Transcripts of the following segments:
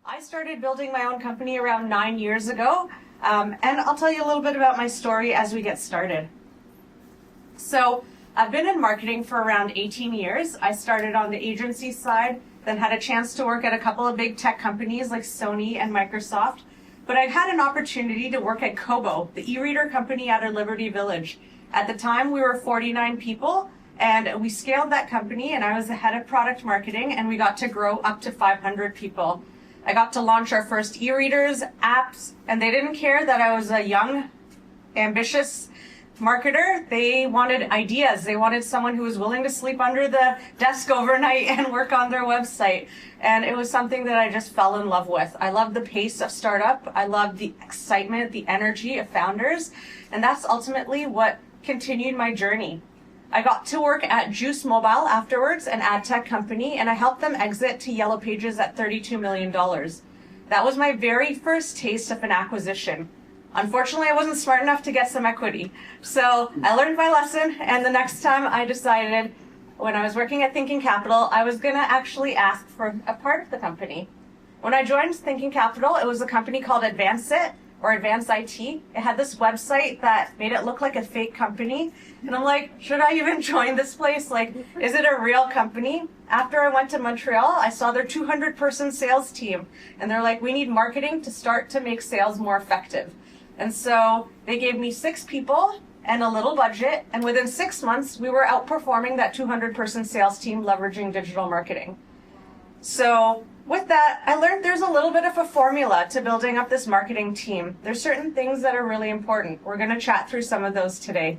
I started building my own company around 9 years ago, and I'll tell you a little bit about my story as we get started. So I've been in marketing for around 18 years. I started on the agency side, then had a chance to work at a couple of big tech companies like Sony and Microsoft. But I've had an opportunity to work at Kobo, the e-reader company out of Liberty Village. At the time, we were 49 people, and we scaled that company, and I was the head of product marketing, and we got to grow up to 500 people. I got to launch our first e-readers, apps, and they didn't care that I was a young, ambitious marketer. They wanted ideas. They wanted someone who was willing to sleep under the desk overnight and work on their website. And it was something that I just fell in love with. I love the pace of startup. I love the excitement, the energy of founders. And that's ultimately what continued my journey. I got to work at Juice Mobile afterwards, an ad tech company, and I helped them exit to Yellow Pages at $32 million. That was my very first taste of an acquisition. Unfortunately, I wasn't smart enough to get some equity. So I learned my lesson, and the next time I decided, when I was working at Thinking Capital, I was going to actually ask for a part of the company. When I joined Thinking Capital, it was a company called Advance It, or Advance IT. It had this website that made it look like a fake company. And I'm like, should I even join this place? Like, is it a real company? After I went to Montreal, I saw their 200-person sales team. And they're like, we need marketing to start to make sales more effective. And so they gave me 6 people and a little budget. And within 6 months, we were outperforming that 200-person sales team leveraging digital marketing. So with that, I learned there's a little bit of a formula to building up this marketing team. There's certain things that are really important. We're going to chat through some of those today.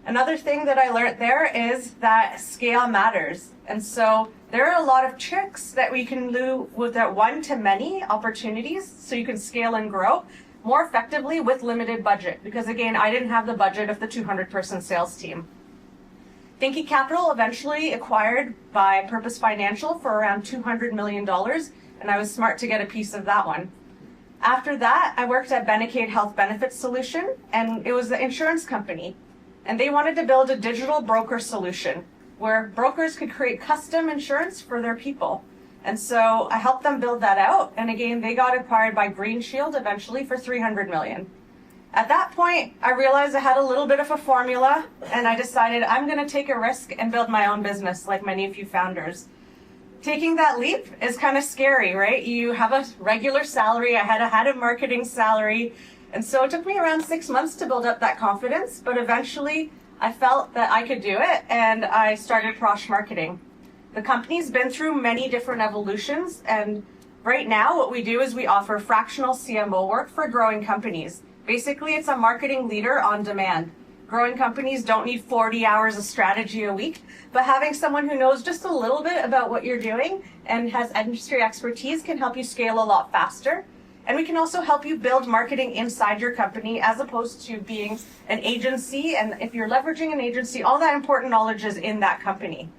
Another thing that I learned there is that scale matters. And so there are a lot of tricks that we can do with that one-to-many opportunities so you can scale and grow more effectively with limited budget. Because again, I didn't have the budget of the 200-person sales team. Thinking Capital eventually acquired by Purpose Financial for around $200 million, and I was smart to get a piece of that one. After that, I worked at Benecade Health Benefits Solution, and it was the insurance company. And they wanted to build a digital broker solution where brokers could create custom insurance for their people. And so I helped them build that out, and again, they got acquired by Green Shield eventually for $300 million. At that point, I realized I had a little bit of a formula, and I decided I'm going to take a risk and build my own business like many of you founders. Taking that leap is kind of scary, right? You have a regular salary. I had a marketing salary, and so it took me around 6 months to build up that confidence, but eventually I felt that I could do it, and I started Roshni Marketing. The company's been through many different evolutions, and right now what we do is we offer fractional CMO work for growing companies. Basically, it's a marketing leader on demand. Growing companies don't need 40 hours of strategy a week, but having someone who knows just a little bit about what you're doing and has industry expertise can help you scale a lot faster. And we can also help you build marketing inside your company as opposed to being an agency. And if you're leveraging an agency, all that important knowledge is in that company.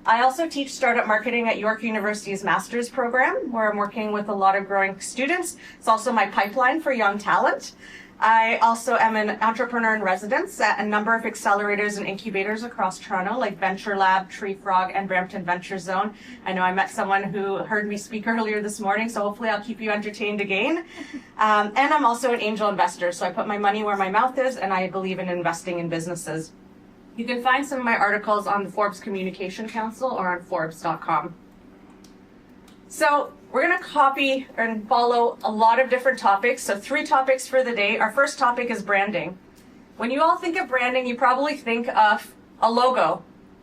I also teach startup marketing at York University's master's program, where I'm working with a lot of growing students. It's also my pipeline for young talent. I also am an entrepreneur in residence at a number of accelerators and incubators across Toronto, like Venture Lab, Tree Frog, and Brampton Venture Zone. I know I met someone who heard me speak earlier this morning, so hopefully I'll keep you entertained again. And I'm also an angel investor, so I put my money where my mouth is, and I believe in investing in businesses. You can find some of my articles on the Forbes Communication Council or on Forbes.com. So we're going to copy and follow a lot of different topics. So 3 topics for the day. Our first topic is branding. When you all think of branding, you probably think of a logo.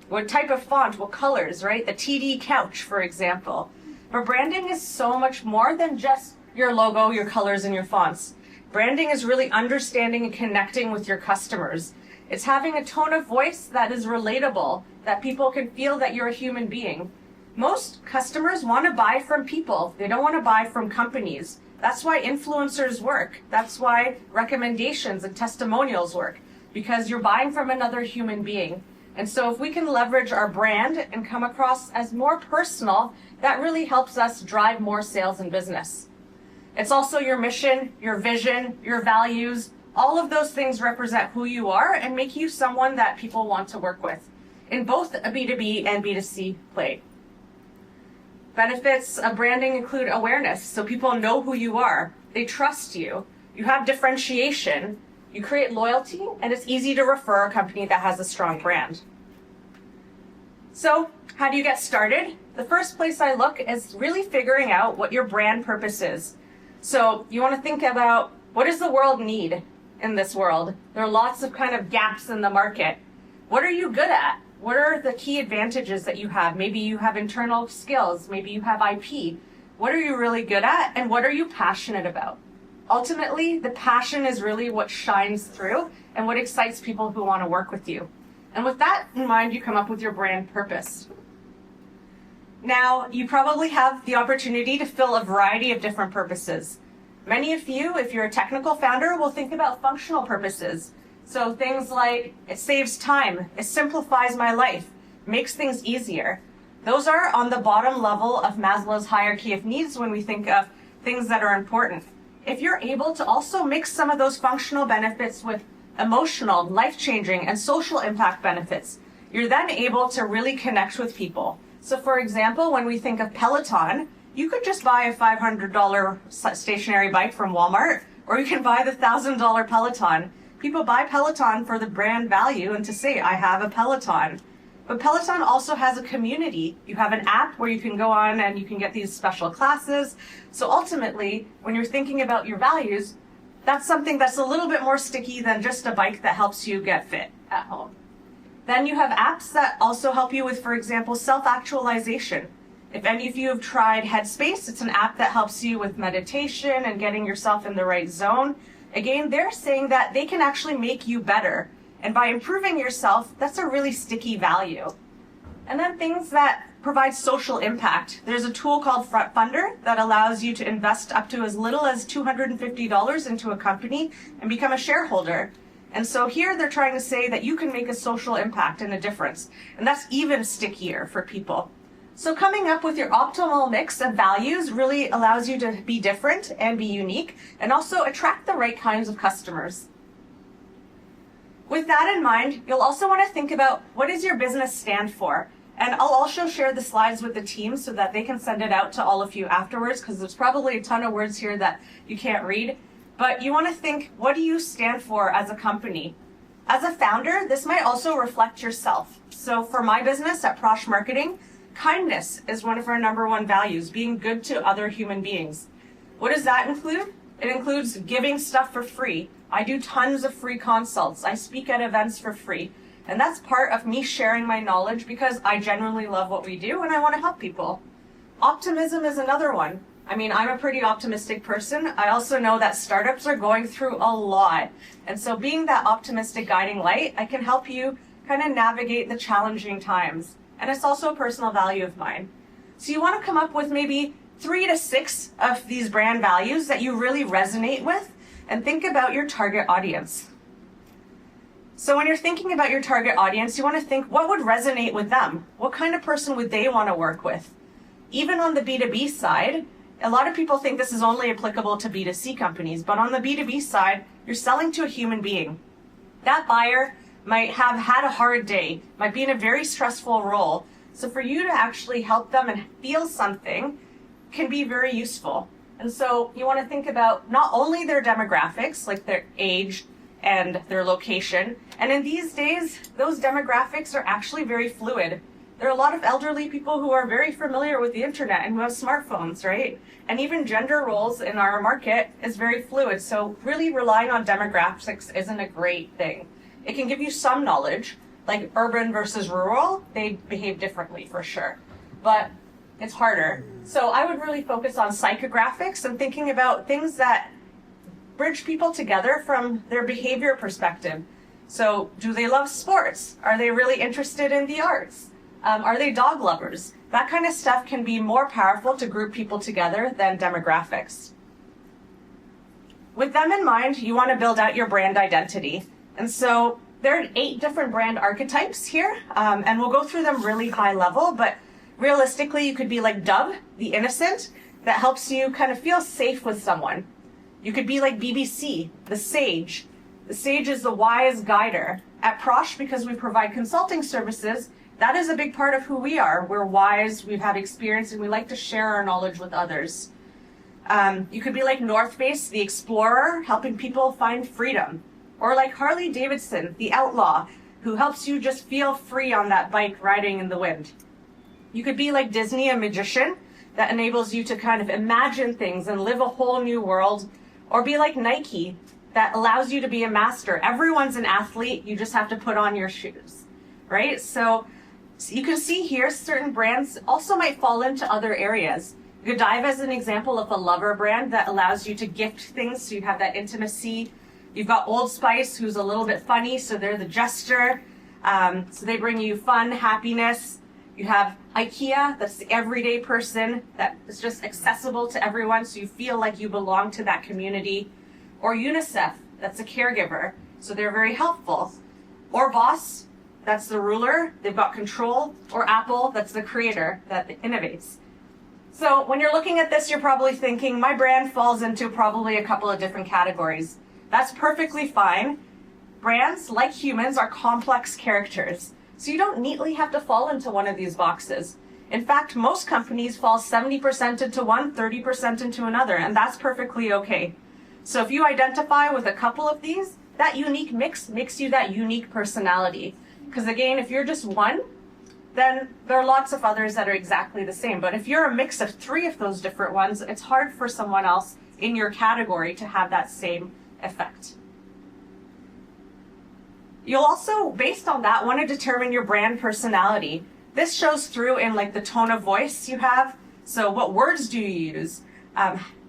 What type of font, what colors, right? The TD couch, for example. But branding is so much more than just your logo, your colors, and your fonts. Branding is really understanding and connecting with your customers. It's having a tone of voice that is relatable, that people can feel that you're a human being. Most customers want to buy from people. They don't want to buy from companies. That's why influencers work. That's why recommendations and testimonials work, because you're buying from another human being. And so if we can leverage our brand and come across as more personal, that really helps us drive more sales and business. It's also your mission, your vision, your values. All of those things represent who you are and make you someone that people want to work with in both a B2B and B2C play. Benefits of branding include awareness, so people know who you are, they trust you, you have differentiation, you create loyalty, and it's easy to refer a company that has a strong brand. So, how do you get started? The first place I look is really figuring out what your brand purpose is. So, you want to think about, what does the world need in this world? There are lots of kind of gaps in the market. What are you good at? What are the key advantages that you have? Maybe you have internal skills, maybe you have IP. What are you really good at, and what are you passionate about? Ultimately, the passion is really what shines through and what excites people who want to work with you. And with that in mind, you come up with your brand purpose. Now, you probably have the opportunity to fill a variety of different purposes. Many of you, if you're a technical founder, will think about functional purposes. So things like, it saves time, it simplifies my life, makes things easier. Those are on the bottom level of Maslow's hierarchy of needs when we think of things that are important. If you're able to also mix some of those functional benefits with emotional, life-changing, and social impact benefits, you're then able to really connect with people. So for example, when we think of Peloton, you could just buy a $500 stationary bike from Walmart, or you can buy the $1,000 Peloton. People buy Peloton for the brand value and to say, I have a Peloton. But Peloton also has a community. You have an app where you can go on and you can get these special classes. So ultimately, when you're thinking about your values, that's something that's a little bit more sticky than just a bike that helps you get fit at home. Then you have apps that also help you with, for example, self-actualization. If any of you have tried Headspace, it's an app that helps you with meditation and getting yourself in the right zone. Again, they're saying that they can actually make you better. And by improving yourself, that's a really sticky value. And then things that provide social impact. There's a tool called Funder that allows you to invest up to as little as $250 into a company and become a shareholder. And so here they're trying to say that you can make a social impact and a difference. And that's even stickier for people. So coming up with your optimal mix of values really allows you to be different and be unique and also attract the right kinds of customers. With that in mind, you'll also want to think about, what does your business stand for? And I'll also share the slides with the team so that they can send it out to all of you afterwards, because there's probably a ton of words here that you can't read. But you want to think, what do you stand for as a company? As a founder, this might also reflect yourself. So for my business at Prosh Marketing, kindness is one of our #1 values, being good to other human beings. What does that include? It includes giving stuff for free. I do tons of free consults. I speak at events for free. And that's part of me sharing my knowledge because I genuinely love what we do and I want to help people. Optimism is another one. I mean, I'm a pretty optimistic person. I also know that startups are going through a lot. And so being that optimistic guiding light, I can help you kind of navigate the challenging times. And it's also a personal value of mine. So you want to come up with maybe 3 to 6 of these brand values that you really resonate with and think about your target audience. So when you're thinking about your target audience, you want to think, what would resonate with them? What kind of person would they want to work with? Even on the B2B side, a lot of people think this is only applicable to B2C companies, but on the B2B side, you're selling to a human being. That buyer might have had a hard day, might be in a very stressful role. So for you to actually help them and feel something can be very useful. And so you want to think about not only their demographics, like their age and their location. And in these days, those demographics are actually very fluid. There are a lot of elderly people who are very familiar with the internet and who have smartphones, right? And even gender roles in our market is very fluid. So really relying on demographics isn't a great thing. It can give you some knowledge, like urban versus rural, they behave differently for sure, but it's harder. So I would really focus on psychographics and thinking about things that bridge people together from their behavior perspective. So do they love sports? Are they really interested in the arts? Are they dog lovers? That kind of stuff can be more powerful to group people together than demographics. With them in mind, you want to build out your brand identity. And so there are 8 different brand archetypes here, and we'll go through them really high level, but realistically, you could be like Dove, the innocent, that helps you kind of feel safe with someone. You could be like BBC, the sage. The sage is the wise guider. At Prosh, because we provide consulting services, that is a big part of who we are. We're wise, we've had experience, and we like to share our knowledge with others. You could be like North Face, the explorer, helping people find freedom. Or like Harley Davidson, the outlaw, who helps you just feel free on that bike riding in the wind. You could be like Disney, a magician, that enables you to kind of imagine things and live a whole new world. Or be like Nike, that allows you to be a master. Everyone's an athlete, you just have to put on your shoes, right? So you can see here, certain brands also might fall into other areas. Godiva is an example of a lover brand that allows you to gift things, so you have that intimacy. You've got Old Spice, who's a little bit funny, so they're the jester. So they bring you fun, happiness. You have IKEA, that's the everyday person that is just accessible to everyone, so you feel like you belong to that community. Or UNICEF, that's a caregiver, so they're very helpful. Or Boss, that's the ruler, they've got control. Or Apple, that's the creator that innovates. So when you're looking at this, you're probably thinking, my brand falls into probably a couple of different categories. That's perfectly fine. Brands, like humans, are complex characters, so you don't neatly have to fall into one of these boxes. In fact, most companies fall 70% into one, 30% into another, and that's perfectly okay. So if you identify with a couple of these, that unique mix makes you that unique personality. Because again, if you're just one, then there are lots of others that are exactly the same. But if you're a mix of three of those different ones, it's hard for someone else in your category to have that same effect. You'll also, based on that, want to determine your brand personality. This shows through in like the tone of voice you have. So what words do you use?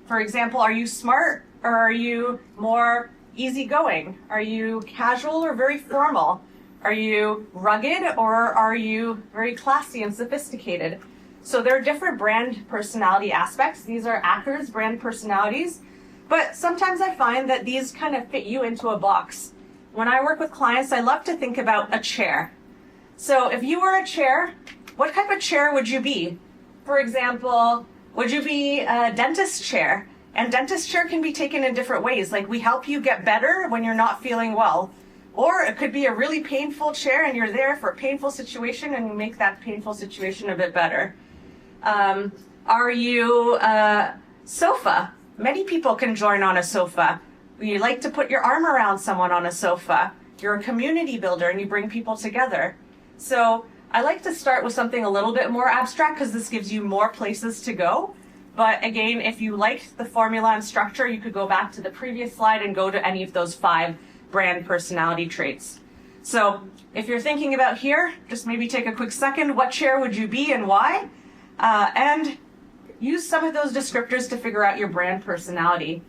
For example, are you smart or are you more easygoing? Are you casual or very formal? Are you rugged or are you very classy and sophisticated? So there are different brand personality aspects. These are Acker's brand personalities. But sometimes I find that these kind of fit you into a box. When I work with clients, I love to think about a chair. So if you were a chair, what type of chair would you be? For example, would you be a dentist chair? And dentist chair can be taken in different ways. Like we help you get better when you're not feeling well. Or it could be a really painful chair and you're there for a painful situation and you make that painful situation a bit better. Are you a sofa? Many people can join on a sofa. You like to put your arm around someone on a sofa. You're a community builder and you bring people together. So I like to start with something a little bit more abstract because this gives you more places to go. But again, if you like the formula and structure, you could go back to the previous slide and go to any of those 5 brand personality traits. So if you're thinking about here, just maybe take a quick second. What chair would you be and why? And use some of those descriptors to figure out your brand personality.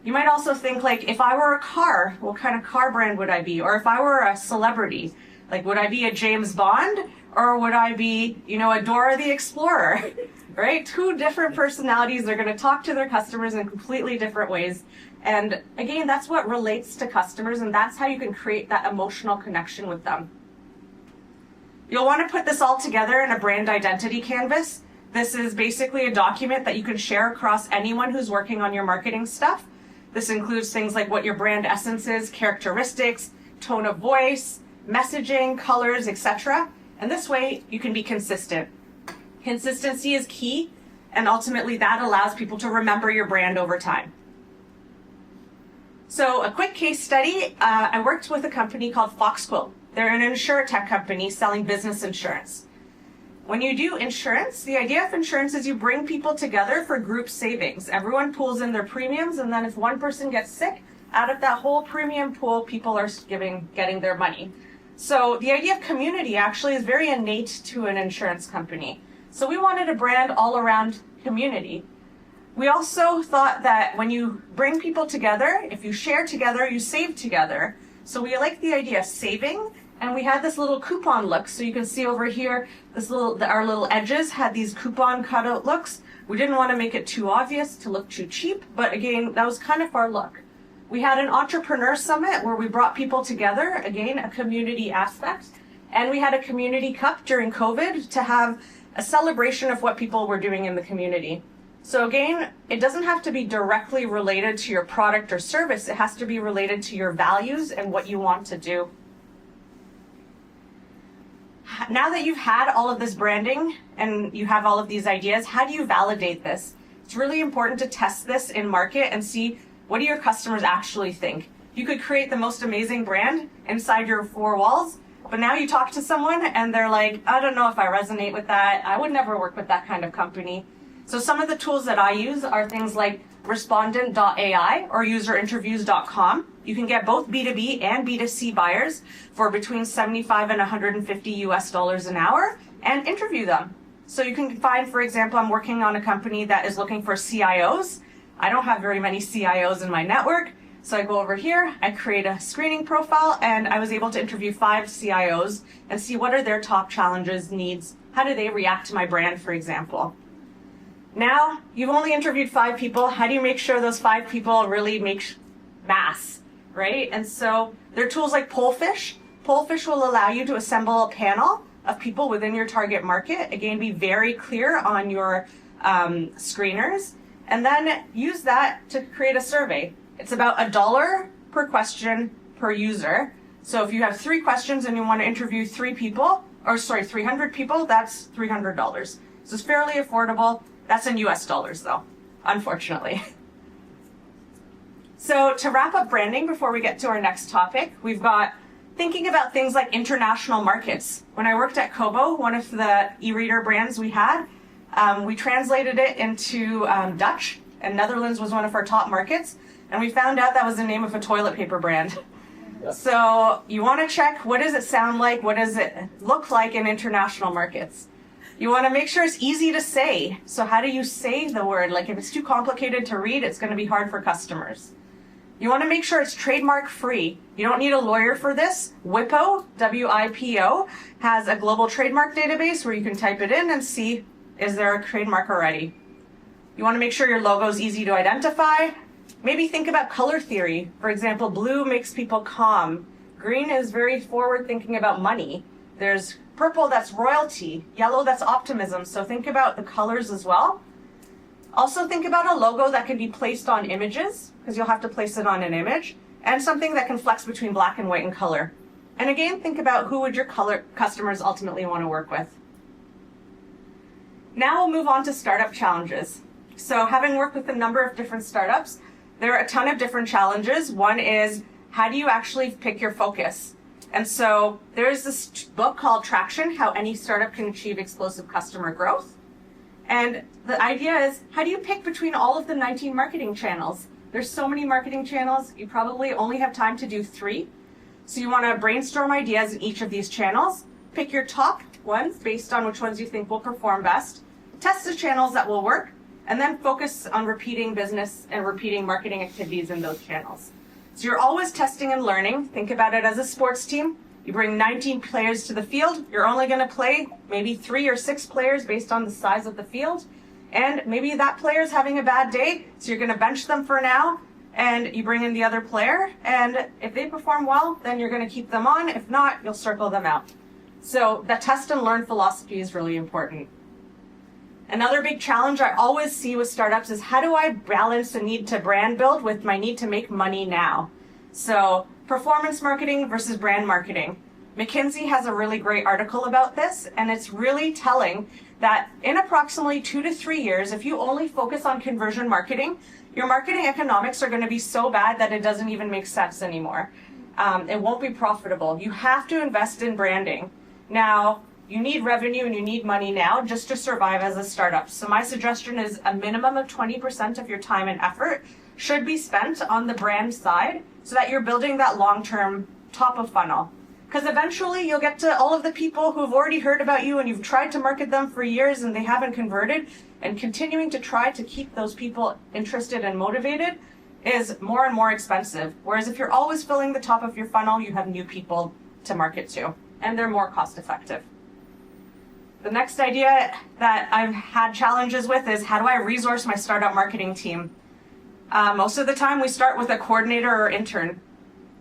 You might also think like, if I were a car, what kind of car brand would I be? Or if I were a celebrity, like would I be a James Bond? Or would I be, a Dora the Explorer? Right? 2 different personalities. They're going to talk to their customers in completely different ways. And again, that's what relates to customers, and that's how you can create that emotional connection with them. You'll want to put this all together in a brand identity canvas. This is basically a document that you can share across anyone who's working on your marketing stuff. This includes things like what your brand essence is, characteristics, tone of voice, messaging, colors, etc. And this way you can be consistent. Consistency is key, and ultimately that allows people to remember your brand over time. So a quick case study, I worked with a company called Foxquill. They're an insurtech company selling business insurance. When you do insurance, the idea of insurance is you bring people together for group savings. Everyone pools in their premiums, and then if one person gets sick, out of that whole premium pool, people are getting their money. So the idea of community actually is very innate to an insurance company. So we wanted a brand all around community. We also thought that when you bring people together, if you share together, you save together. So we like the idea of saving, and we had this little coupon look. So you can see over here, our little edges had these coupon cutout looks. We didn't want to make it too obvious to look too cheap, but again, that was kind of our look. We had an entrepreneur summit where we brought people together, again, a community aspect, and we had a community cup during COVID to have a celebration of what people were doing in the community. So again, it doesn't have to be directly related to your product or service. It has to be related to your values and what you want to do. now that you've had all of this branding and you have all of these ideas, how do you validate this? It's really important to test this in market and see what do your customers actually think. You could create the most amazing brand inside your four walls, but now you talk to someone and they're like, I don't know if I resonate with that. I would never work with that kind of company. So some of the tools that I use are things like respondent.ai or userinterviews.com. You can get both B2B and B2C buyers for between 75 and 150 US dollars an hour and interview them. So you can find, for example, I'm working on a company that is looking for CIOs. I don't have very many CIOs in my network. So I go over here, I create a screening profile, and I was able to interview 5 CIOs and see what are their top challenges, needs, how do they react to my brand, for example. Now, you've only interviewed 5 people. How do you make sure those 5 people really make mass, right? And so there are tools like Pollfish. Pollfish will allow you to assemble a panel of people within your target market. Again, be very clear on your screeners, and then use that to create a survey. It's about $1 per question per user. So if you have 3 questions and you want to interview 300 people, that's $300. So it's fairly affordable. That's in US dollars though, unfortunately. So to wrap up branding before we get to our next topic, we've got thinking about things like international markets. When I worked at Kobo, one of the e-reader brands we had, we translated it into Dutch, and Netherlands was one of our top markets. And we found out that was the name of a toilet paper brand. So you want to check, what does it sound like? What does it look like in international markets? You want to make sure it's easy to say. So how do you say the word? Like if it's too complicated to read, it's going to be hard for customers. You want to make sure it's trademark free. You don't need a lawyer for this. WIPO, W-I-P-O, has a global trademark database where you can type it in and see, is there a trademark already? You want to make sure your logo is easy to identify. Maybe think about color theory. For example, blue makes people calm. Green is very forward thinking about money. There's purple, that's royalty. Yellow, that's optimism. So think about the colors as well. Also think about a logo that can be placed on images, because you'll have to place it on an image, and something that can flex between black and white and color. And again, think about who would your customers ultimately want to work with. Now we'll move on to startup challenges. So having worked with a number of different startups, there are a ton of different challenges. One is, how do you actually pick your focus? And so there's this book called Traction, How Any Startup Can Achieve Explosive Customer Growth. And the idea is, how do you pick between all of the 19 marketing channels? There's so many marketing channels, you probably only have time to do 3. So you want to brainstorm ideas in each of these channels, pick your top ones based on which ones you think will perform best, test the channels that will work, and then focus on repeating business and repeating marketing activities in those channels. So you're always testing and learning. Think about it as a sports team. You bring 19 players to the field. You're only going to play maybe 3 or 6 players based on the size of the field. And maybe that player's having a bad day, so you're going to bench them for now, and you bring in the other player. And if they perform well, then you're going to keep them on. If not, you'll circle them out. So the test and learn philosophy is really important. Another big challenge I always see with startups is, how do I balance the need to brand build with my need to make money now? So performance marketing versus brand marketing. McKinsey has a really great article about this, and it's really telling that in approximately 2 to 3 years, if you only focus on conversion marketing, your marketing economics are going to be so bad that it doesn't even make sense anymore. It won't be profitable. You have to invest in branding. Now, you need revenue and you need money now just to survive as a startup. So my suggestion is a minimum of 20% of your time and effort should be spent on the brand side so that you're building that long-term top of funnel. Because eventually you'll get to all of the people who've already heard about you and you've tried to market them for years and they haven't converted, and continuing to try to keep those people interested and motivated is more and more expensive. Whereas if you're always filling the top of your funnel, you have new people to market to, and they're more cost effective. The next idea that I've had challenges with is, how do I resource my startup marketing team? Most of the time we start with a coordinator or intern.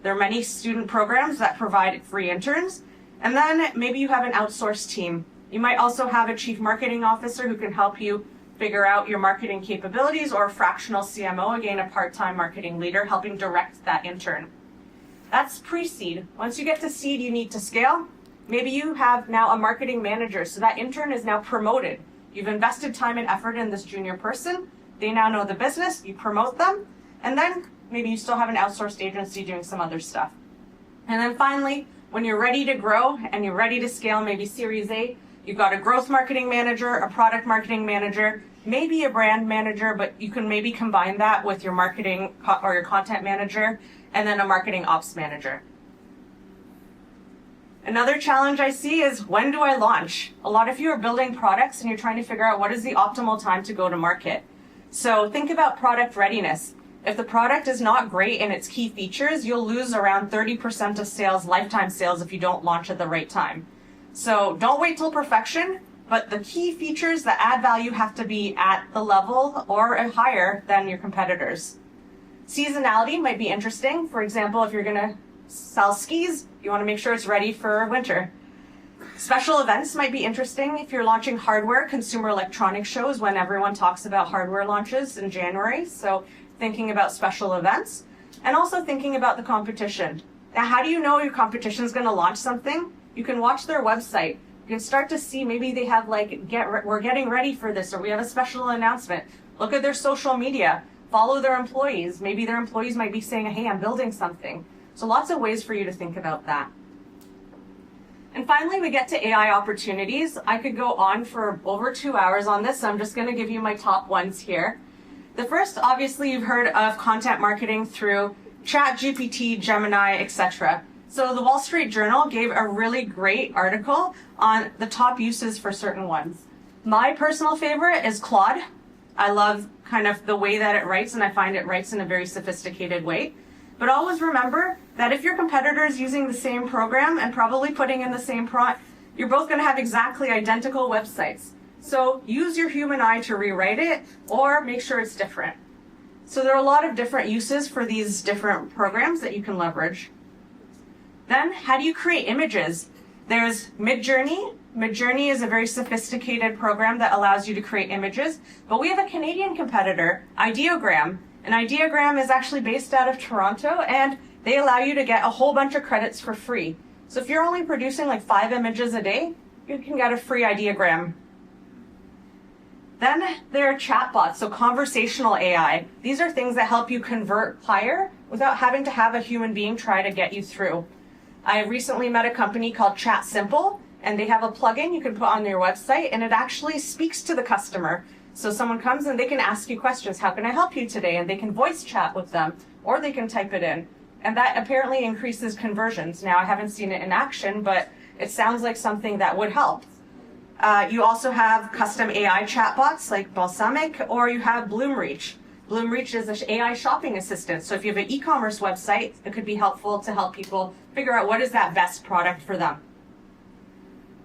There are many student programs that provide free interns. And then maybe you have an outsourced team. You might also have a chief marketing officer who can help you figure out your marketing capabilities, or a fractional CMO, again, a part-time marketing leader helping direct that intern. That's pre-seed. Once you get to seed, you need to scale. Maybe you have now a marketing manager, so that intern is now promoted. You've invested time and effort in this junior person. They now know the business, you promote them, and then maybe you still have an outsourced agency doing some other stuff. And then finally, when you're ready to grow and you're ready to scale, maybe Series A, you've got a growth marketing manager, a product marketing manager, maybe a brand manager, but you can maybe combine that with your marketing or your content manager, and then a marketing ops manager. Another challenge I see is, when do I launch? A lot of you are building products and you're trying to figure out what is the optimal time to go to market. So think about product readiness. If the product is not great in its key features, you'll lose around 30% of sales, lifetime sales, if you don't launch at the right time. So don't wait till perfection, but the key features that add value have to be at the level or higher than your competitors. Seasonality might be interesting. For example, if you're going to sell skis, you want to make sure it's ready for winter. Special events might be interesting. If you're launching hardware, consumer electronics shows when everyone talks about hardware launches in January. So thinking about special events, and also thinking about the competition. Now, how do you know your competition is going to launch something? You can watch their website. You can start to see, maybe they have like, we're getting ready for this, or we have a special announcement. Look at their social media. Follow their employees. Maybe their employees might be saying, hey, I'm building something. So lots of ways for you to think about that. And finally, we get to AI opportunities. I could go on for over 2 hours on this, so I'm just going to give you my top ones here. The first, obviously, you've heard of content marketing through ChatGPT, Gemini, etc. So the Wall Street Journal gave a really great article on the top uses for certain ones. My personal favorite is Claude. I love kind of the way that it writes, and I find it writes in a very sophisticated way. But always remember that if your competitor is using the same program and probably putting in the same prompt, you're both going to have exactly identical websites. So use your human eye to rewrite it, or make sure it's different. So there are a lot of different uses for these different programs that you can leverage. Then, how do you create images? There's Midjourney. Midjourney is a very sophisticated program that allows you to create images. But we have a Canadian competitor, Ideogram. And Ideogram is actually based out of Toronto, and they allow you to get a whole bunch of credits for free. So if you're only producing like 5 images a day, you can get a free Ideogram. Then there are chatbots, so conversational AI. These are things that help you convert higher without having to have a human being try to get you through. I recently met a company called Chat Simple, and they have a plugin you can put on your website, and it actually speaks to the customer. So someone comes and they can ask you questions. How can I help you today? And they can voice chat with them, or they can type it in. And that apparently increases conversions. Now, I haven't seen it in action, but it sounds like something that would help. You also have custom AI chatbots like Balsamic, or you have Bloomreach. Bloomreach is an AI shopping assistant. So if you have an e-commerce website, it could be helpful to help people figure out what is that best product for them.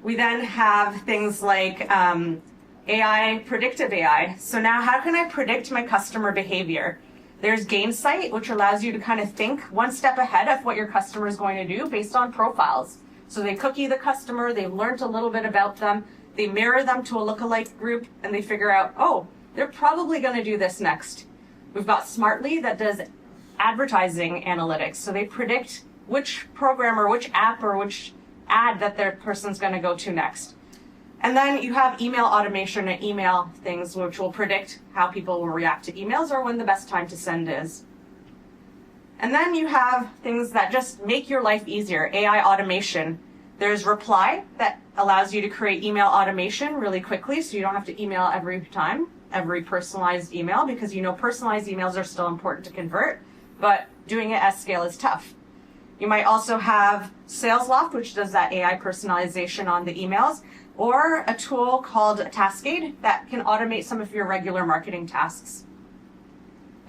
We then have things like AI, predictive AI. So now how can I predict my customer behavior? There's Gainsight, which allows you to kind of think one step ahead of what your customer is going to do based on profiles. So they cookie the customer, they've learned a little bit about them, they mirror them to a lookalike group, and they figure out, oh, they're probably going to do this next. We've got Smartly that does advertising analytics. So they predict which program or which app or which ad that their person's going to go to next. And then you have email automation and email things, which will predict how people will react to emails or when the best time to send is. And then you have things that just make your life easier, AI automation. There's Reply that allows you to create email automation really quickly, so you don't have to email every time, every personalized email, because you know personalized emails are still important to convert, but doing it at scale is tough. You might also have SalesLoft, which does that AI personalization on the emails, or a tool called Tascade that can automate some of your regular marketing tasks.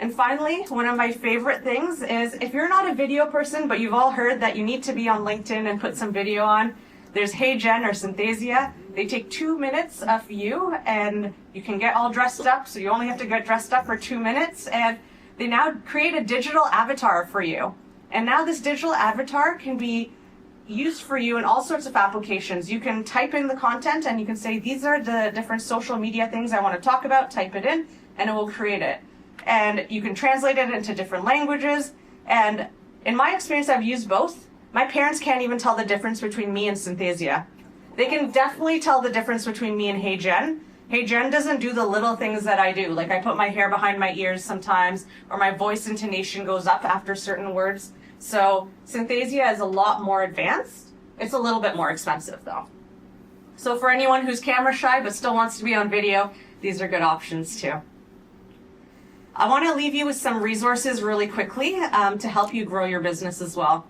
And finally, one of my favorite things is, if you're not a video person, but you've all heard that you need to be on LinkedIn and put some video on, there's HeyGen or Synthesia. They take 2 minutes of you, and you can get all dressed up, so you only have to get dressed up for 2 minutes, and they now create a digital avatar for you. And now this digital avatar can be used for you in all sorts of applications. You can type in the content and you can say, these are the different social media things I want to talk about, type it in, and it will create it. And you can translate it into different languages. And in my experience, I've used both. My parents can't even tell the difference between me and Synthesia. They can definitely tell the difference between me and Hey Jen. Hey Jen doesn't do the little things that I do. Like I put my hair behind my ears sometimes, or my voice intonation goes up after certain words. So Synthesia is a lot more advanced. It's a little bit more expensive though. So for anyone who's camera shy but still wants to be on video, these are good options too. I want to leave you with some resources really quickly to help you grow your business as well.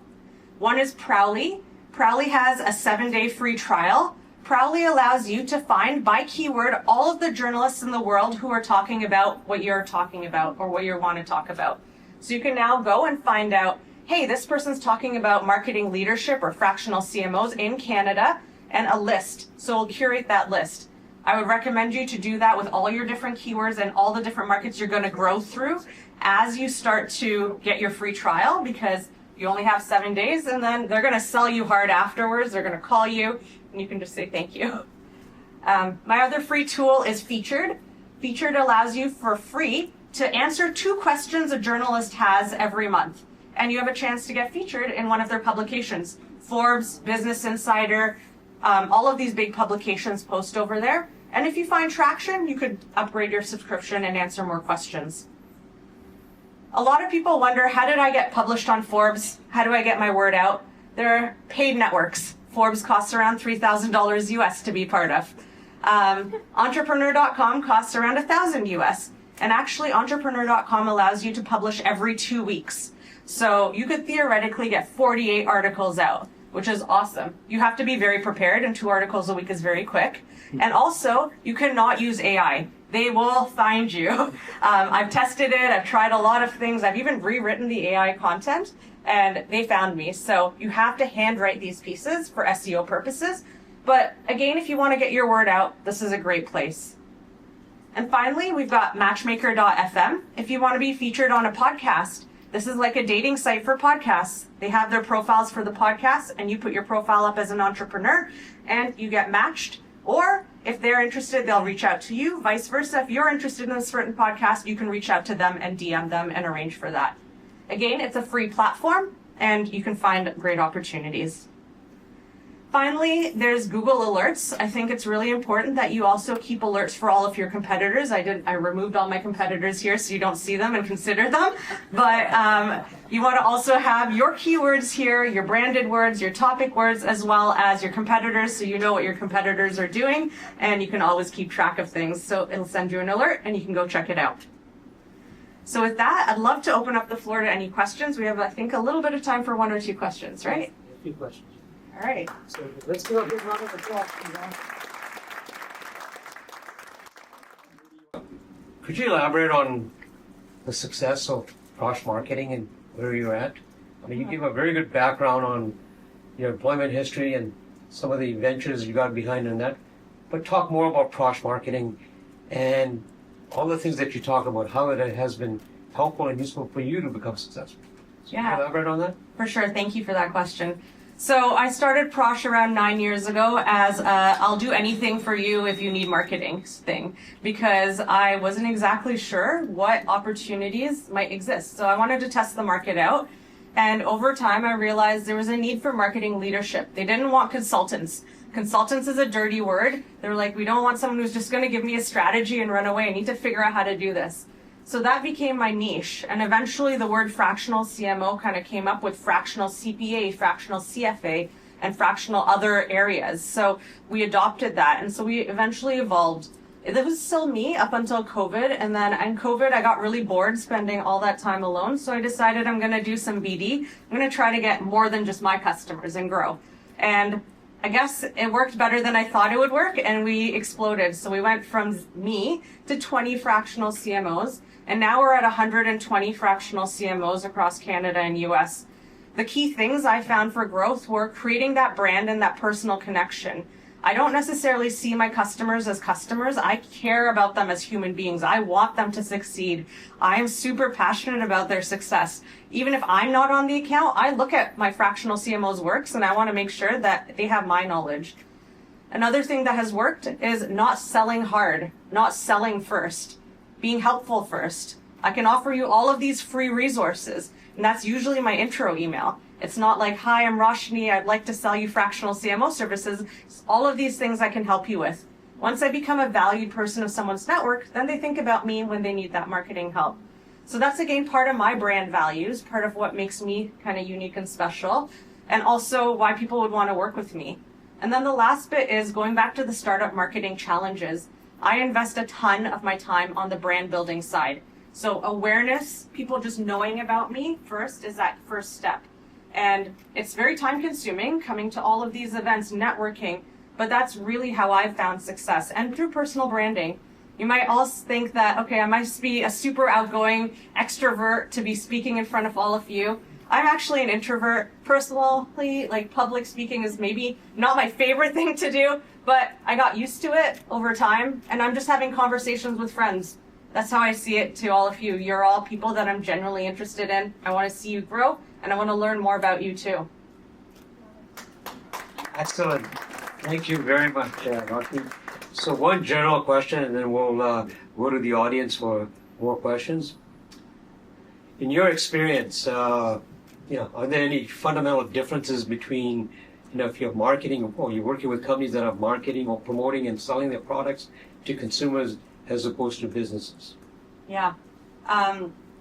One is Prowly. Prowly has a 7-day free trial. Prowly allows you to find by keyword all of the journalists in the world who are talking about what you're talking about or what you want to talk about. So you can now go and find out, hey, this person's talking about marketing leadership or fractional CMOs in Canada, and a list. So we'll curate that list. I would recommend you to do that with all your different keywords and all the different markets you're going to grow through as you start to get your free trial, because you only have 7 days and then they're going to sell you hard afterwards. They're going to call you and you can just say thank you. My other free tool is Featured. Featured allows you for free to answer 2 questions a journalist has every month. And you have a chance to get featured in one of their publications. Forbes, Business Insider, all of these big publications post over there. And if you find traction, you could upgrade your subscription and answer more questions. A lot of people wonder, how did I get published on Forbes? How do I get my word out? There are paid networks. Forbes costs around $3,000 US to be part of. Entrepreneur.com costs around $1,000 US. And actually, Entrepreneur.com allows you to publish every 2 weeks. So you could theoretically get 48 articles out, which is awesome. You have to be very prepared, and 2 articles a week is very quick. And also, you cannot use AI. They will find you. I've tested it, I've tried a lot of things, I've even rewritten the AI content, and they found me. So you have to handwrite these pieces for SEO purposes. But again, if you want to get your word out, this is a great place. And finally, we've got matchmaker.fm. If you want to be featured on a podcast, this is like a dating site for podcasts. They have their profiles for the podcasts, and you put your profile up as an entrepreneur and you get matched. Or if they're interested, they'll reach out to you. Vice versa, if you're interested in a certain podcast, you can reach out to them and DM them and arrange for that. Again, it's a free platform and you can find great opportunities. Finally, there's Google Alerts. I think it's really important that you also keep alerts for all of your competitors. I removed all my competitors here so you don't see them and consider them. But you want to also have your keywords here, your branded words, your topic words, as well as your competitors, so you know what your competitors are doing, and you can always keep track of things. So it'll send you an alert and you can go check it out. So with that, I'd love to open up the floor to any questions. We have, I think, a little bit of time for 1 or 2 questions, right? A few questions. All right. So let's give a big round of applause. Could you elaborate on the success of Prosh Marketing and where you're at? I mean, you give a very good background on your employment history and some of the ventures you got behind in that. But talk more about Prosh Marketing and all the things that you talk about, how it has been helpful and useful for you to become successful. So Yeah. Can you elaborate on that? For sure. Thank you for that question. So I started Prosh around 9 years ago as I'll do anything for you if you need marketing thing, because I wasn't exactly sure what opportunities might exist. So I wanted to test the market out. And over time, I realized there was a need for marketing leadership. They didn't want consultants. Consultants is a dirty word. They're like, we don't want someone who's just going to give me a strategy and run away. I need to figure out how to do this. So that became my niche. And eventually the word fractional CMO kind of came up with fractional CPA, fractional CFA, and fractional other areas. So we adopted that. And so we eventually evolved. It was still me up until COVID. And then in COVID, I got really bored spending all that time alone. So I decided I'm going to do some BD. I'm going to try to get more than just my customers and grow. And I guess it worked better than I thought it would work, and we exploded. So we went from me to 20 fractional CMOs. And now we're at 120 fractional CMOs across Canada and US. The key things I found for growth were creating that brand and that personal connection. I don't necessarily see my customers as customers. I care about them as human beings. I want them to succeed. I am super passionate about their success. Even if I'm not on the account, I look at my fractional CMO's works and I want to make sure that they have my knowledge. Another thing that has worked is not selling hard, not selling first. Being helpful first. I can offer you all of these free resources, and that's usually my intro email. It's not like, hi, I'm Roshni, I'd like to sell you fractional CMO services. All of these things I can help you with. Once I become a valued person of someone's network, then they think about me when they need that marketing help. So that's, again, part of my brand values, part of what makes me kind of unique and special, and also why people would want to work with me. And then the last bit is going back to the startup marketing challenges. I invest a ton of my time on the brand building side. So awareness, people just knowing about me first, is that first step. And it's very time consuming coming to all of these events, networking, but that's really how I've found success, and through personal branding. You might also think that, okay, I must be a super outgoing extrovert to be speaking in front of all of you. I'm actually an introvert. Personally, like, public speaking is maybe not my favorite thing to do, but I got used to it over time, and I'm just having conversations with friends. That's how I see it to all of you. You're all people that I'm genuinely interested in. I want to see you grow, and I want to learn more about you too. Excellent. Thank you very much, Roshni. So one general question, and then we'll go to the audience for more questions. In your experience, are there any fundamental differences between, if you're marketing or you're working with companies that are marketing or promoting and selling their products to consumers as opposed to businesses? Yeah.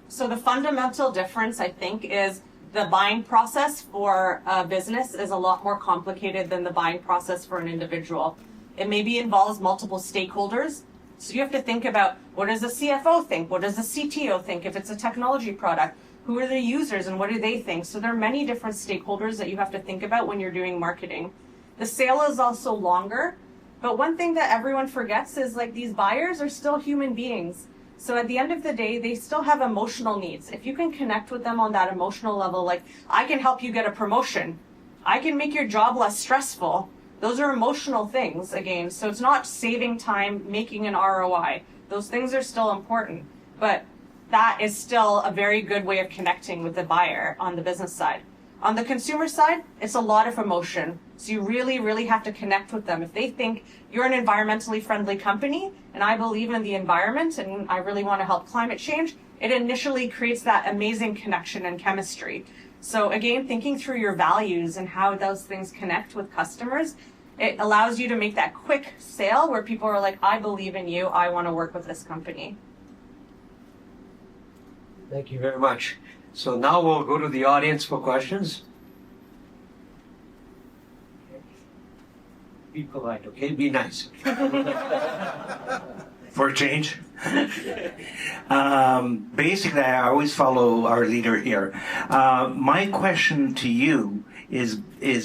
So the fundamental difference, I think, is the buying process for a business is a lot more complicated than the buying process for an individual. It maybe involves multiple stakeholders. So you have to think about, what does the CFO think? What does the CTO think if it's a technology product? Who are the users and what do they think? So there are many different stakeholders that you have to think about when you're doing marketing. The sale is also longer, but one thing that everyone forgets is, like, these buyers are still human beings. So at the end of the day, they still have emotional needs. If you can connect with them on that emotional level, like, I can help you get a promotion, I can make your job less stressful. Those are emotional things, again. So it's not saving time, making an ROI. Those things are still important, but that is still a very good way of connecting with the buyer on the business side. On the consumer side, it's a lot of emotion. So you really, really have to connect with them. If they think you're an environmentally friendly company, and I believe in the environment, and I really want to help climate change, it initially creates that amazing connection and chemistry. So again, thinking through your values and how those things connect with customers, it allows you to make that quick sale where people are like, I believe in you, I want to work with this company. Thank you very much. So now we'll go to the audience for questions. Be polite, okay? Be nice. For a change. Basically, I always follow our leader here. My question to you is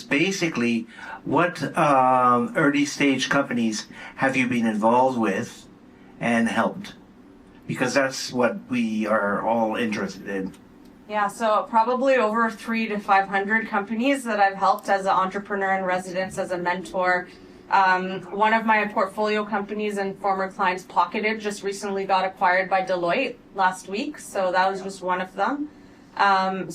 basically, what early stage companies have you been involved with and helped? Because that's what we are all interested in. Yeah, so probably over 300 to 500 companies that I've helped as an entrepreneur in residence, as a mentor. One of my portfolio companies and former clients, Pocketed, just recently got acquired by Deloitte last week. So that was just one of them. I've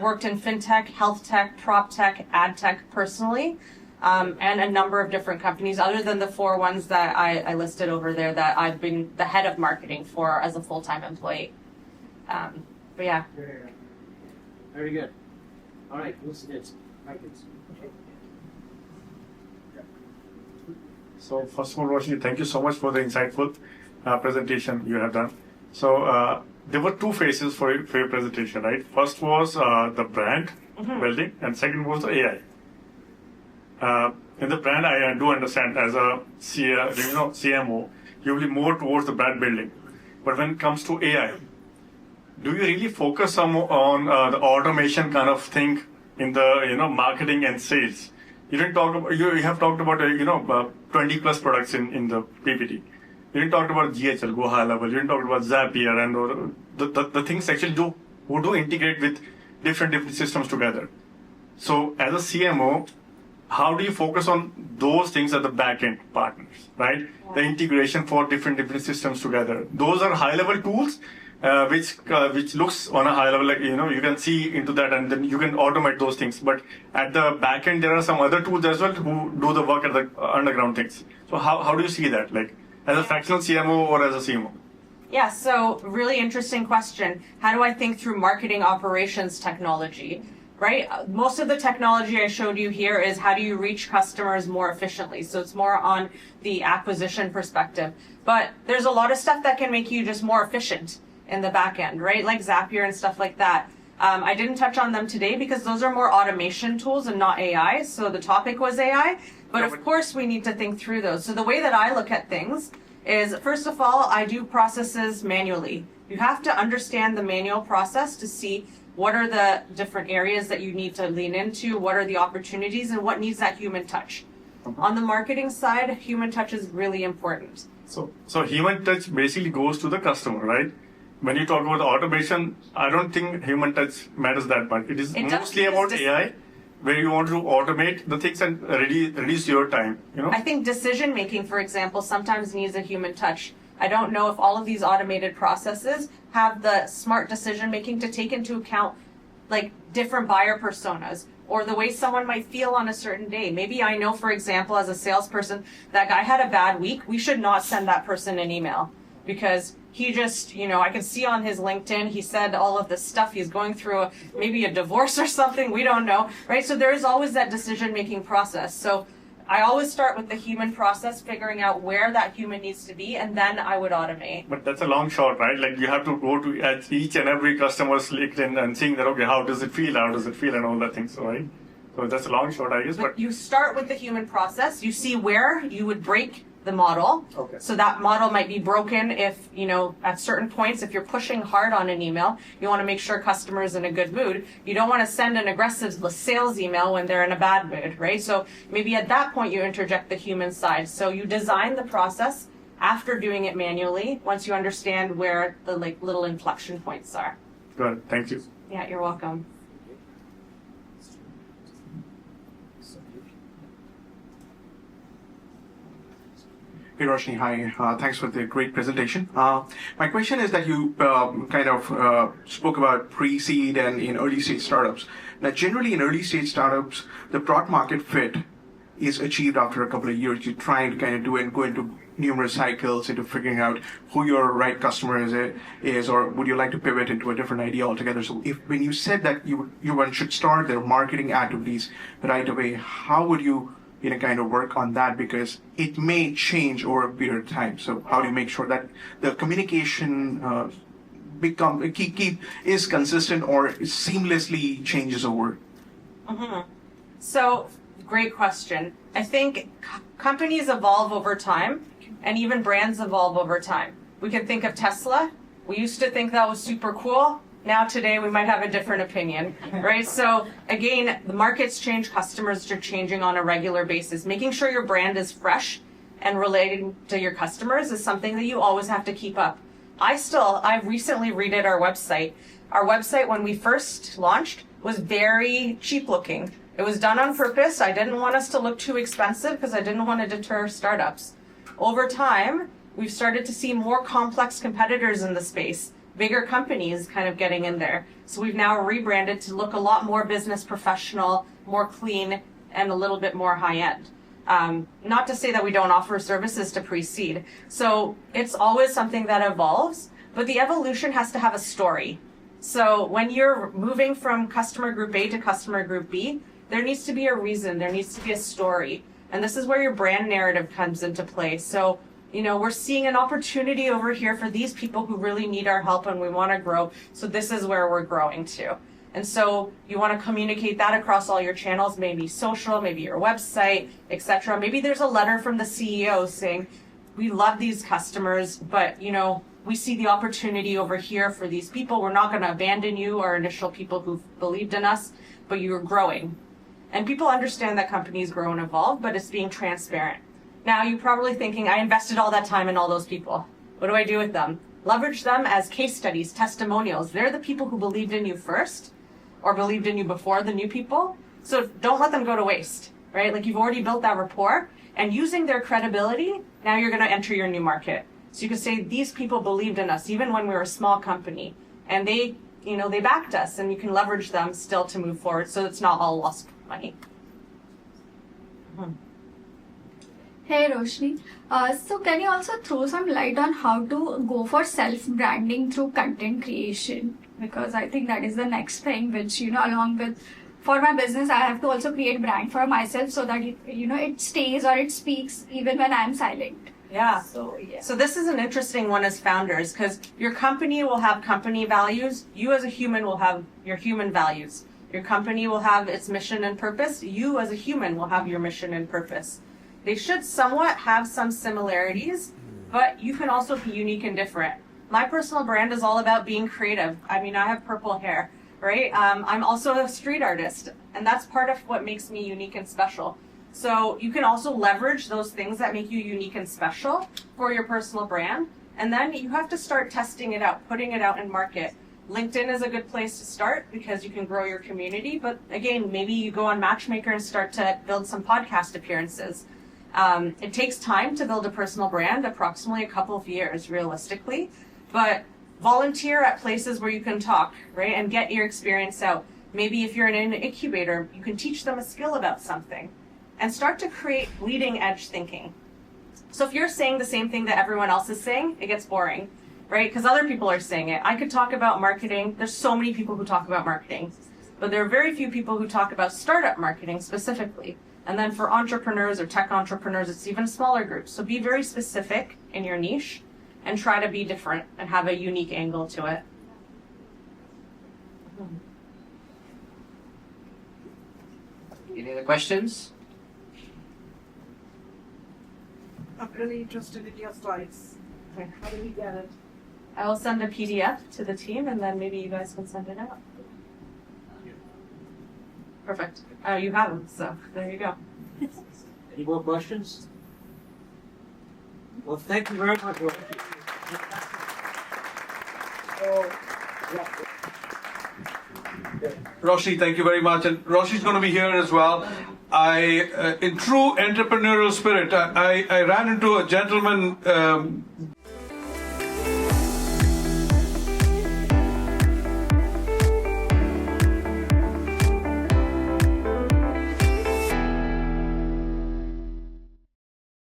worked in fintech, health tech, prop tech, ad tech personally, and a number of different companies other than the 4 ones that I listed over there that I've been the head of marketing for as a full-time employee. But yeah. Very good. All right, who's next? So first of all, Roshni, thank you so much for the insightful presentation you have done. So there were 2 phases for your presentation, right? First was the brand building, and second was the AI. In the brand, I do understand as a CMO, you will be more towards the brand building. But when it comes to AI, do you really focus on the automation kind of thing in the marketing and sales? You didn't talk about, you have talked about 20 plus products in the PPT. You didn't talk about GHL, go high level. You didn't talk about Zapier and the things actually who do integrate with different systems together. So as a CMO, how do you focus on those things at the back end partners, right? Yeah. The integration for different systems together. Those are high level tools. Which looks on a high level, like, you can see into that and then you can automate those things. But at the back end, there are some other tools as well who do the work at the underground things. So how do you see that, like as a fractional CMO or as a CMO? Yeah, so really interesting question. How do I think through marketing operations technology? right? Most of the technology I showed you here is how do you reach customers more efficiently. So it's more on the acquisition perspective. But there's a lot of stuff that can make you just more efficient in the back end, right? Like Zapier and stuff like that. I didn't touch on them today because those are more automation tools and not AI. So the topic was AI, but of course we need to think through those. So the way that I look at things is, first of all, I do processes manually. You have to understand the manual process to see what are the different areas that you need to lean into, what are the opportunities, and what needs that human touch. On the marketing side, human touch is really important. So human touch basically goes to the customer, right? When you talk about automation, I don't think human touch matters that much. It is mostly about AI, where you want to automate the things and reduce your time. I think decision making, for example, sometimes needs a human touch. I don't know if all of these automated processes have the smart decision making to take into account like different buyer personas or the way someone might feel on a certain day. Maybe I know, for example, as a salesperson, that guy had a bad week. We should not send that person an email because he just, I can see on his LinkedIn, he said all of this stuff. He's going through maybe a divorce or something. We don't know, right? So there is always that decision-making process. So I always start with the human process, figuring out where that human needs to be, and then I would automate. But that's a long shot, right? Like you have to go to at each and every customer's LinkedIn and seeing that, okay, how does it feel, and all that things, right? So that's a long shot, I guess. But you start with the human process. You see where you would break the model. Okay. So that model might be broken if, at certain points, if you're pushing hard on an email, you want to make sure customer is in a good mood. You don't want to send an aggressive sales email when they're in a bad mood, right? So maybe at that point you interject the human side. So you design the process after doing it manually, once you understand where the little inflection points are. good, thank you. Yeah, you're welcome. Hey Roshni, hi. Thanks for the great presentation. My question is that you spoke about pre-seed and in early stage startups. Now, generally in early stage startups, the product market fit is achieved after a couple of years. You're trying to do and go into numerous cycles into figuring out who your right customer is, or would you like to pivot into a different idea altogether? So when you said that one should start their marketing activities right away, how would you work on that, because it may change over a period of time. So how do you make sure that the communication is consistent or seamlessly changes over? Mm-hmm. So great question. I think companies evolve over time, and even brands evolve over time. We can think of Tesla. We used to think that was super cool. Now today we might have a different opinion, right? So again, the markets change, customers are changing on a regular basis. Making sure your brand is fresh and relating to your customers is something that you always have to keep up. I recently redid our website. Our website, when we first launched, was very cheap looking. It was done on purpose. I didn't want us to look too expensive because I didn't want to deter startups. Over time, we've started to see more complex competitors in the space. Bigger companies kind of getting in there. So we've now rebranded to look a lot more business professional, more clean, and a little bit more high end. Not to say that we don't offer services to pre-seed. So it's always something that evolves, but the evolution has to have a story. So when you're moving from customer group A to customer group B, there needs to be a reason, there needs to be a story. And this is where your brand narrative comes into play. So we're seeing an opportunity over here for these people who really need our help and we want to grow. So this is where we're growing to. And so you want to communicate that across all your channels, maybe social, maybe your website, etc. Maybe there's a letter from the CEO saying, we love these customers, but we see the opportunity over here for these people. We're not going to abandon you, our initial people who believed in us, but you're growing. And people understand that companies grow and evolve, but it's being transparent. Now, you're probably thinking, I invested all that time in all those people. What do I do with them? Leverage them as case studies, testimonials. They're the people who believed in you first or believed in you before the new people. So don't let them go to waste, right? Like you've already built that rapport, and using their credibility, now you're going to enter your new market. So you can say, these people believed in us even when we were a small company, and they backed us, and you can leverage them still to move forward so it's not all lost money. Hey Roshni, so can you also throw some light on how to go for self-branding through content creation? Because I think that is the next thing which, along with for my business, I have to also create brand for myself so that it stays or it speaks even when I'm silent. Yeah. So yeah. So this is an interesting one as founders because your company will have company values. You as a human will have your human values. Your company will have its mission and purpose. You as a human will have your mission and purpose. They should somewhat have some similarities, but you can also be unique and different. My personal brand is all about being creative. I mean, I have purple hair, right? I'm also a street artist, and that's part of what makes me unique and special. So you can also leverage those things that make you unique and special for your personal brand. And then you have to start testing it out, putting it out in market. LinkedIn is a good place to start because you can grow your community. But again, maybe you go on Matchmaker and start to build some podcast appearances. It takes time to build a personal brand, approximately a couple of years realistically. But volunteer at places where you can talk, right? And get your experience out. Maybe if you're in an incubator, you can teach them a skill about something. And start to create leading edge thinking. So if you're saying the same thing that everyone else is saying, it gets boring, right? Because other people are saying it. I could talk about marketing. There's so many people who talk about marketing, but there are very few people who talk about startup marketing specifically. And then for entrepreneurs or tech entrepreneurs, it's even a smaller group. So be very specific in your niche and try to be different and have a unique angle to it. Any other questions? I'm really interested in your slides. How do we get it? I will send a PDF to the team and then maybe you guys can send it out. Perfect. You have them, so there you go. Any more questions? Well, thank you very much. Roshni, thank you very much. And Roshni's going to be here as well. In true entrepreneurial spirit, I ran into a gentleman